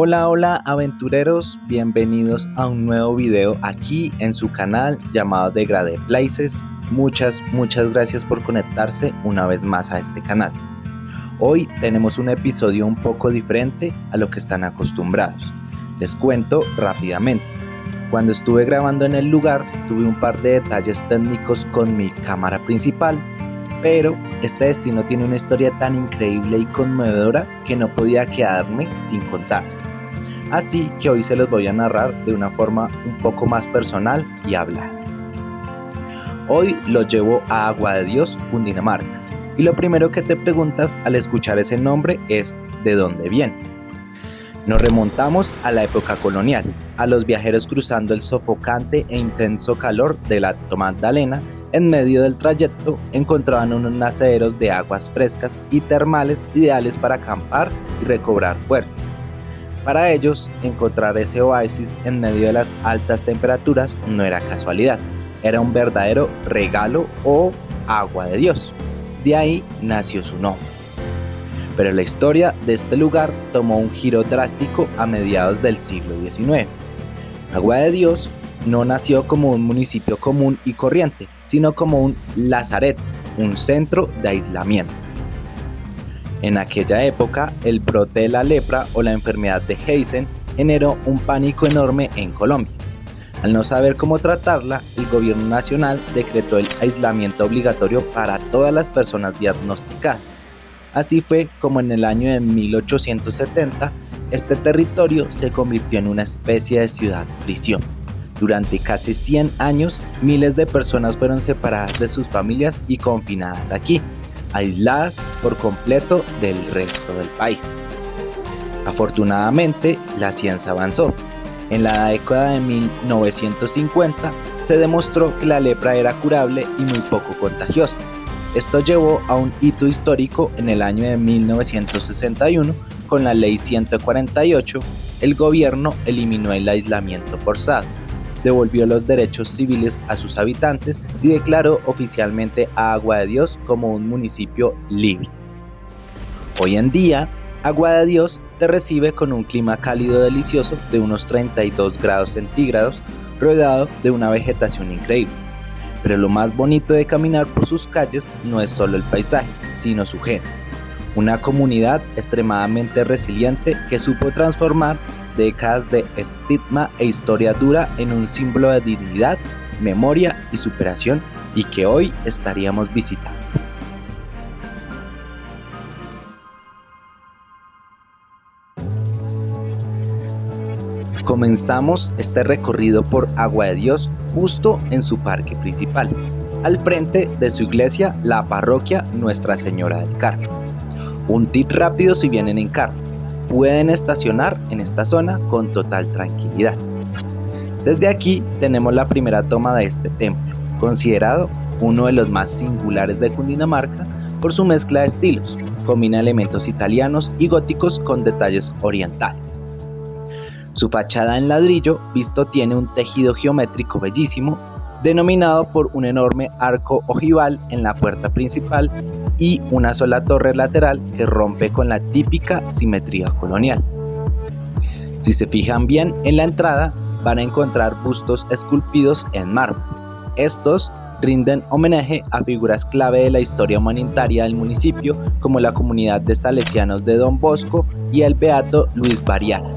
Hola, hola aventureros, bienvenidos a un nuevo video aquí en su canal llamado Degradé Places. Muchas gracias por conectarse una vez más a este canal. Hoy tenemos un episodio un poco diferente a lo que están acostumbrados. Les cuento rápidamente. Cuando estuve grabando en el lugar tuve un par de detalles técnicos con mi cámara principal, pero este destino tiene una historia tan increíble y conmovedora que no podía quedarme sin contárselas. Así que hoy se los voy a narrar de una forma un poco más personal y hablada. Hoy los llevo a Agua de Dios, Cundinamarca, y lo primero que te preguntas al escuchar ese nombre es ¿de dónde viene? Nos remontamos a la época colonial, a los viajeros cruzando el sofocante e intenso calor del Alto Magdalena. En medio del trayecto encontraban unos nacederos de aguas frescas y termales ideales para acampar y recobrar fuerzas. Para ellos, encontrar ese oasis en medio de las altas temperaturas no era casualidad, era un verdadero regalo o agua de Dios. De ahí nació su nombre. Pero la historia de este lugar tomó un giro drástico a mediados del siglo XIX. Agua de Dios no nació como un municipio común y corriente, sino como un lazareto, un centro de aislamiento. En aquella época, el brote de la lepra o la enfermedad de Heysen generó un pánico enorme en Colombia. Al no saber cómo tratarla, el gobierno nacional decretó el aislamiento obligatorio para todas las personas diagnosticadas. Así fue como en el año de 1870, este territorio se convirtió en una especie de ciudad-prisión. Durante casi 100 años, miles de personas fueron separadas de sus familias y confinadas aquí, aisladas por completo del resto del país. Afortunadamente, la ciencia avanzó. En la década de 1950 se demostró que la lepra era curable y muy poco contagiosa. Esto llevó a un hito histórico en el año de 1961 con la Ley 148. El gobierno eliminó el aislamiento forzado, devolvió los derechos civiles a sus habitantes y declaró oficialmente a Agua de Dios como un municipio libre. Hoy en día, Agua de Dios te recibe con un clima cálido delicioso de unos 32 grados centígrados, rodeado de una vegetación increíble. Pero lo más bonito de caminar por sus calles no es solo el paisaje, sino su gente. Una comunidad extremadamente resiliente que supo transformar décadas de estigma e historia dura en un símbolo de dignidad, memoria y superación, y que hoy estaríamos visitando. Comenzamos este recorrido por Agua de Dios justo en su parque principal, al frente de su iglesia, la parroquia Nuestra Señora del Carmen. Un tip rápido si vienen en carro: pueden estacionar en esta zona con total tranquilidad. Desde aquí tenemos la primera toma de este templo, considerado uno de los más singulares de Cundinamarca por su mezcla de estilos. Combina elementos italianos y góticos con detalles orientales. Su fachada en ladrillo visto tiene un tejido geométrico bellísimo, denominado por un enorme arco ojival en la puerta principal y una sola torre lateral que rompe con la típica simetría colonial. Si se fijan bien en la entrada, van a encontrar bustos esculpidos en mármol. Estos rinden homenaje a figuras clave de la historia humanitaria del municipio, como la comunidad de salesianos de Don Bosco y el beato Luis Bariara,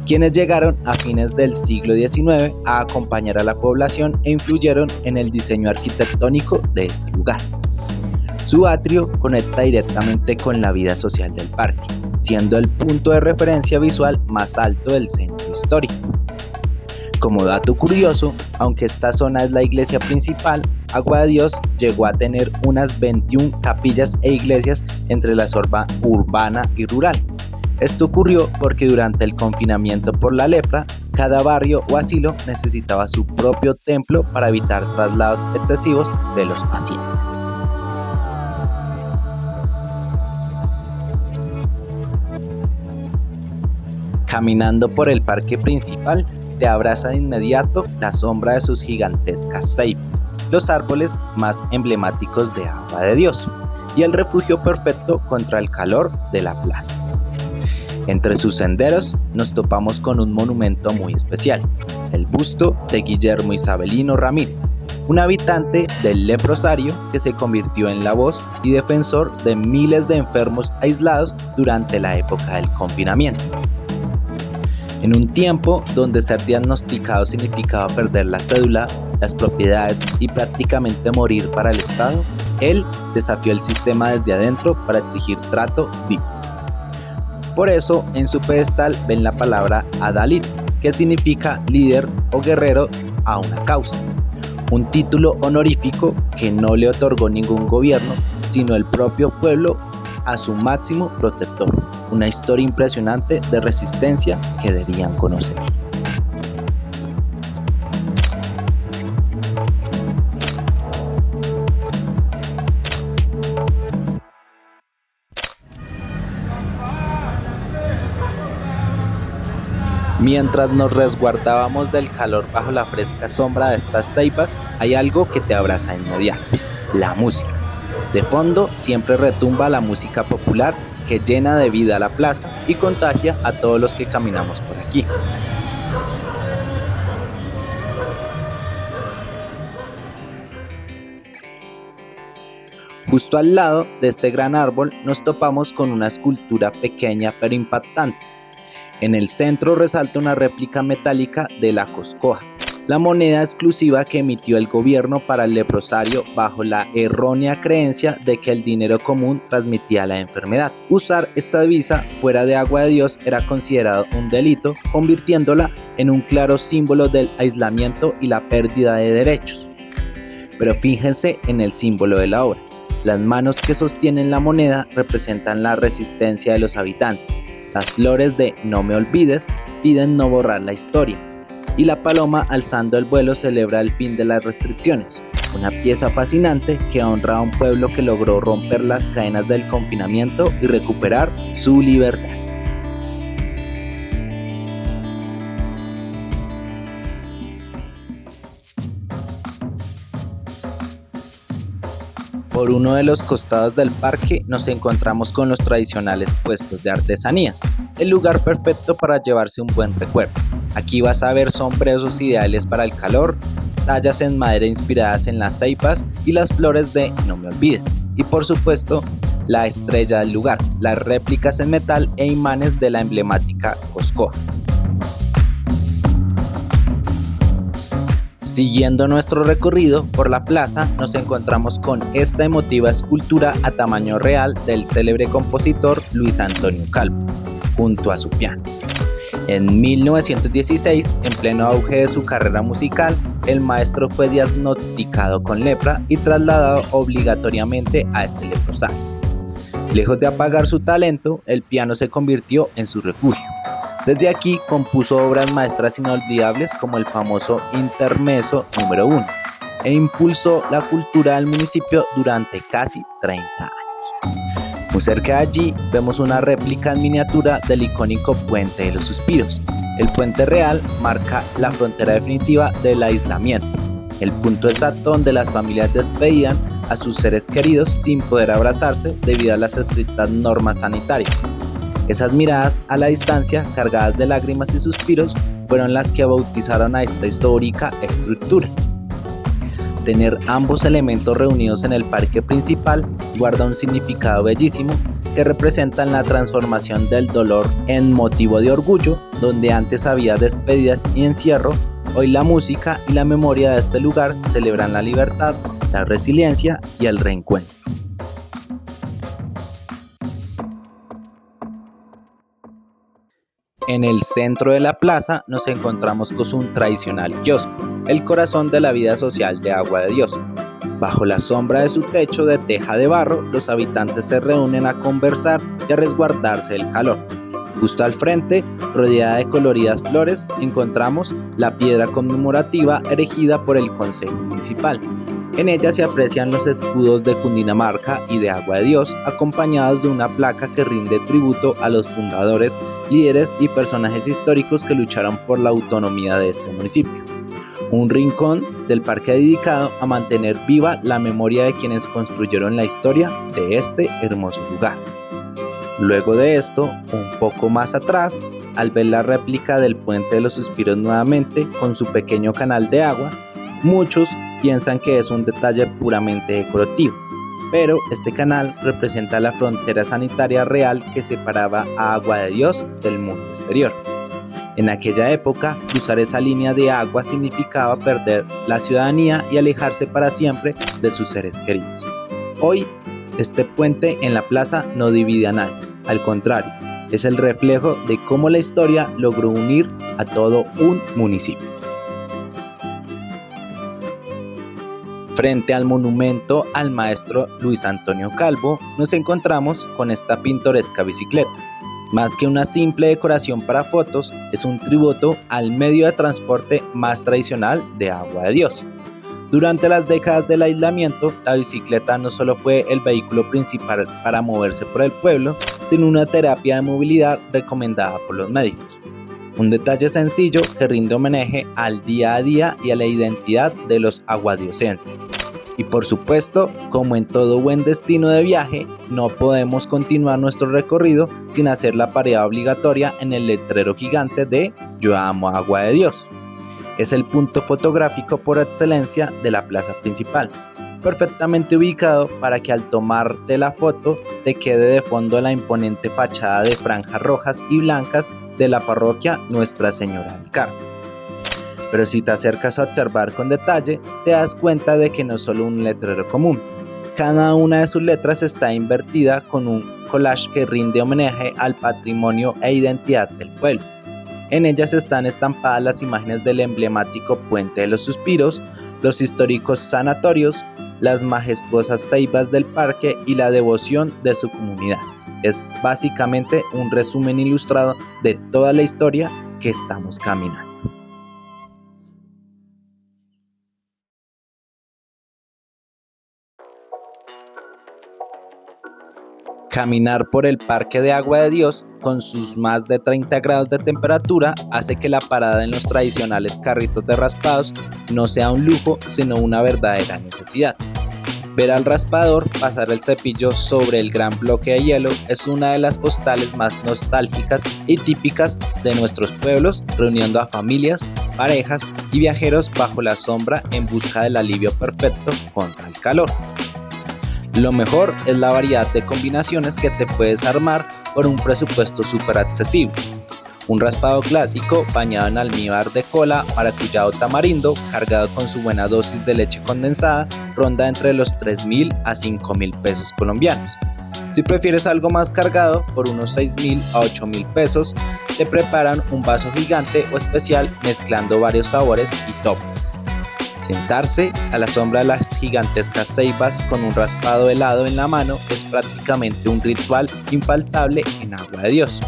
quienes llegaron a fines del siglo XIX a acompañar a la población e influyeron en el diseño arquitectónico de este lugar. Su atrio conecta directamente con la vida social del parque, siendo el punto de referencia visual más alto del centro histórico. Como dato curioso, aunque esta zona es la iglesia principal, Agua de Dios llegó a tener unas 21 capillas e iglesias entre la zona urbana y rural. Esto ocurrió porque durante el confinamiento por la lepra, cada barrio o asilo necesitaba su propio templo para evitar traslados excesivos de los pacientes. Caminando por el parque principal, te abraza de inmediato la sombra de sus gigantescas ceibas, los árboles más emblemáticos de Agua de Dios, y el refugio perfecto contra el calor de la plaza. Entre sus senderos nos topamos con un monumento muy especial, el busto de Guillermo Isabelino Ramírez, un habitante del leprosario que se convirtió en la voz y defensor de miles de enfermos aislados durante la época del confinamiento. En un tiempo donde ser diagnosticado significaba perder la cédula, las propiedades y prácticamente morir para el Estado, él desafió el sistema desde adentro para exigir trato digno. Por eso, en su pedestal ven la palabra Adalid, que significa líder o guerrero a una causa. Un título honorífico que no le otorgó ningún gobierno, sino el propio pueblo a su máximo protector. Una historia impresionante de resistencia que debían conocer. Mientras nos resguardábamos del calor bajo la fresca sombra de estas ceibas, hay algo que te abraza de inmediato: la música. De fondo siempre retumba la música popular que llena de vida la plaza y contagia a todos los que caminamos por aquí. Justo al lado de este gran árbol nos topamos con una escultura pequeña pero impactante. En el centro resalta una réplica metálica de la coscoja, la moneda exclusiva que emitió el gobierno para el leprosario bajo la errónea creencia de que el dinero común transmitía la enfermedad. Usar esta divisa fuera de Agua de Dios era considerado un delito, convirtiéndola en un claro símbolo del aislamiento y la pérdida de derechos. Pero fíjense en el símbolo de la obra. Las manos que sostienen la moneda representan la resistencia de los habitantes. Las flores de "No me olvides" piden no borrar la historia. Y la paloma alzando el vuelo celebra el fin de las restricciones. Una pieza fascinante que honra a un pueblo que logró romper las cadenas del confinamiento y recuperar su libertad. Por uno de los costados del parque nos encontramos con los tradicionales puestos de artesanías, el lugar perfecto para llevarse un buen recuerdo. Aquí vas a ver sombreros ideales para el calor, tallas en madera inspiradas en las ceibas y las flores de "No me olvides", y por supuesto la estrella del lugar, las réplicas en metal e imanes de la emblemática coscoja. Siguiendo nuestro recorrido por la plaza, nos encontramos con esta emotiva escultura a tamaño real del célebre compositor Luis Antonio Calvo, junto a su piano. En 1916, en pleno auge de su carrera musical, el maestro fue diagnosticado con lepra y trasladado obligatoriamente a este leprosario. Lejos de apagar su talento, el piano se convirtió en su refugio. Desde aquí compuso obras maestras inolvidables como el famoso Intermezzo número 1 e impulsó la cultura del municipio durante casi 30 años. Muy cerca de allí vemos una réplica en miniatura del icónico Puente de los Suspiros. El puente real marca la frontera definitiva del aislamiento, el punto exacto donde las familias despedían a sus seres queridos sin poder abrazarse debido a las estrictas normas sanitarias. Esas miradas a la distancia, cargadas de lágrimas y suspiros, fueron las que bautizaron a esta histórica estructura. Tener ambos elementos reunidos en el parque principal guarda un significado bellísimo que representan la transformación del dolor en motivo de orgullo. Donde antes había despedidas y encierro, hoy la música y la memoria de este lugar celebran la libertad, la resiliencia y el reencuentro. En el centro de la plaza nos encontramos con un tradicional kiosco, el corazón de la vida social de Agua de Dios. Bajo la sombra de su techo de teja de barro, los habitantes se reúnen a conversar y a resguardarse del calor. Justo al frente, rodeada de coloridas flores, encontramos la piedra conmemorativa erigida por el Consejo Municipal. En ella se aprecian los escudos de Cundinamarca y de Agua de Dios, acompañados de una placa que rinde tributo a los fundadores, líderes y personajes históricos que lucharon por la autonomía de este municipio. Un rincón del parque dedicado a mantener viva la memoria de quienes construyeron la historia de este hermoso lugar. Luego de esto, un poco más atrás, al ver la réplica del Puente de los Suspiros nuevamente con su pequeño canal de agua, muchos piensan que es un detalle puramente decorativo, pero este canal representa la frontera sanitaria real que separaba a Agua de Dios del mundo exterior. En aquella época, cruzar esa línea de agua significaba perder la ciudadanía y alejarse para siempre de sus seres queridos. Hoy, este puente en la plaza no divide a nadie, al contrario, es el reflejo de cómo la historia logró unir a todo un municipio. Frente al monumento al maestro Luis Antonio Calvo, nos encontramos con esta pintoresca bicicleta. Más que una simple decoración para fotos, es un tributo al medio de transporte más tradicional de Agua de Dios. Durante las décadas del aislamiento, la bicicleta no solo fue el vehículo principal para moverse por el pueblo, sino una terapia de movilidad recomendada por los médicos. Un detalle sencillo que rinde homenaje al día a día y a la identidad de los aguadiocenses. Y por supuesto, como en todo buen destino de viaje, no podemos continuar nuestro recorrido sin hacer la parada obligatoria en el letrero gigante de Yo amo Agua de Dios. Es el punto fotográfico por excelencia de la plaza principal, perfectamente ubicado para que al tomarte la foto te quede de fondo la imponente fachada de franjas rojas y blancas de la parroquia Nuestra Señora del Carmen. Pero si te acercas a observar con detalle, te das cuenta de que no es solo un letrero común. Cada una de sus letras está invertida con un collage que rinde homenaje al patrimonio e identidad del pueblo. En ellas están estampadas las imágenes del emblemático Puente de los Suspiros, los históricos sanatorios, las majestuosas ceibas del parque y la devoción de su comunidad. Es básicamente un resumen ilustrado de toda la historia que estamos caminando. Caminar por el Parque de Agua de Dios, con sus más de 30 grados de temperatura, hace que la parada en los tradicionales carritos de raspados no sea un lujo, sino una verdadera necesidad. Ver al raspador pasar el cepillo sobre el gran bloque de hielo es una de las postales más nostálgicas y típicas de nuestros pueblos, reuniendo a familias, parejas y viajeros bajo la sombra en busca del alivio perfecto contra el calor. Lo mejor es la variedad de combinaciones que te puedes armar por un presupuesto súper accesible. Un raspado clásico bañado en almíbar de cola, maracuyá o tamarindo, cargado con su buena dosis de leche condensada, ronda entre los 3.000 a 5.000 pesos colombianos. Si prefieres algo más cargado, por unos 6.000 a 8.000 pesos, te preparan un vaso gigante o especial mezclando varios sabores y toppings. Sentarse a la sombra de las gigantescas ceibas con un raspado helado en la mano es prácticamente un ritual infaltable en Agua de Dios.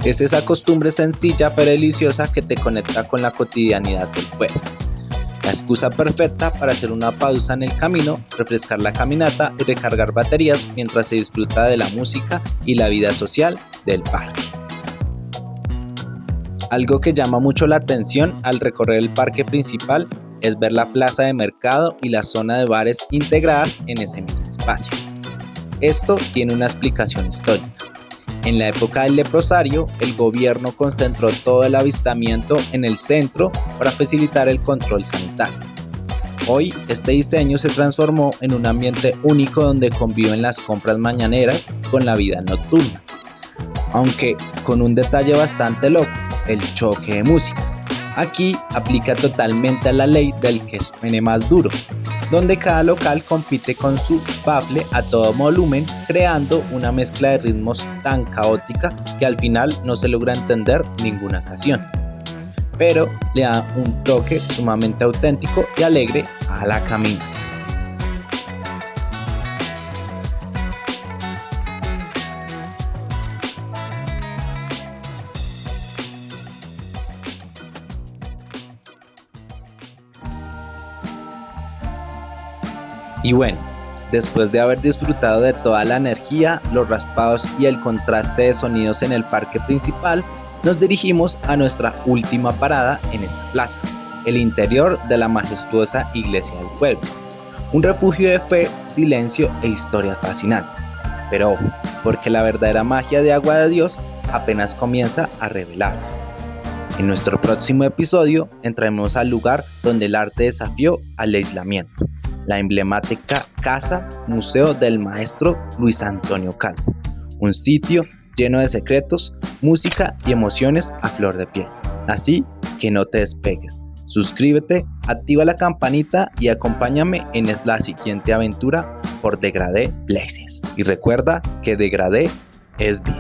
Es esa costumbre sencilla pero deliciosa que te conecta con la cotidianidad del pueblo. La excusa perfecta para hacer una pausa en el camino, refrescar la caminata y recargar baterías mientras se disfruta de la música y la vida social del parque. Algo que llama mucho la atención al recorrer el parque principal es ver la plaza de mercado y la zona de bares integradas en ese mismo espacio. Esto tiene una explicación histórica. En la época del leprosario, el gobierno concentró todo el avistamiento en el centro para facilitar el control sanitario. Hoy, este diseño se transformó en un ambiente único donde conviven las compras mañaneras con la vida nocturna. Aunque con un detalle bastante loco, el choque de músicas. Aquí aplica totalmente a la ley del que suene más duro, donde cada local compite con su bafle a todo volumen, creando una mezcla de ritmos tan caótica que al final no se logra entender ninguna canción, pero le da un toque sumamente auténtico y alegre a la caminata. Y bueno, después de haber disfrutado de toda la energía, los raspados y el contraste de sonidos en el parque principal, nos dirigimos a nuestra última parada en esta plaza, el interior de la majestuosa iglesia del pueblo. Un refugio de fe, silencio e historias fascinantes. Pero ojo, porque la verdadera magia de Agua de Dios apenas comienza a revelarse. En nuestro próximo episodio entraremos al lugar donde el arte desafió al aislamiento, la emblemática Casa Museo del Maestro Luis Antonio Calvo, un sitio lleno de secretos, música y emociones a flor de piel. Así que no te despegues, suscríbete, activa la campanita y acompáñame en la siguiente aventura por Degradé Places. Y recuerda que Degradé es vida.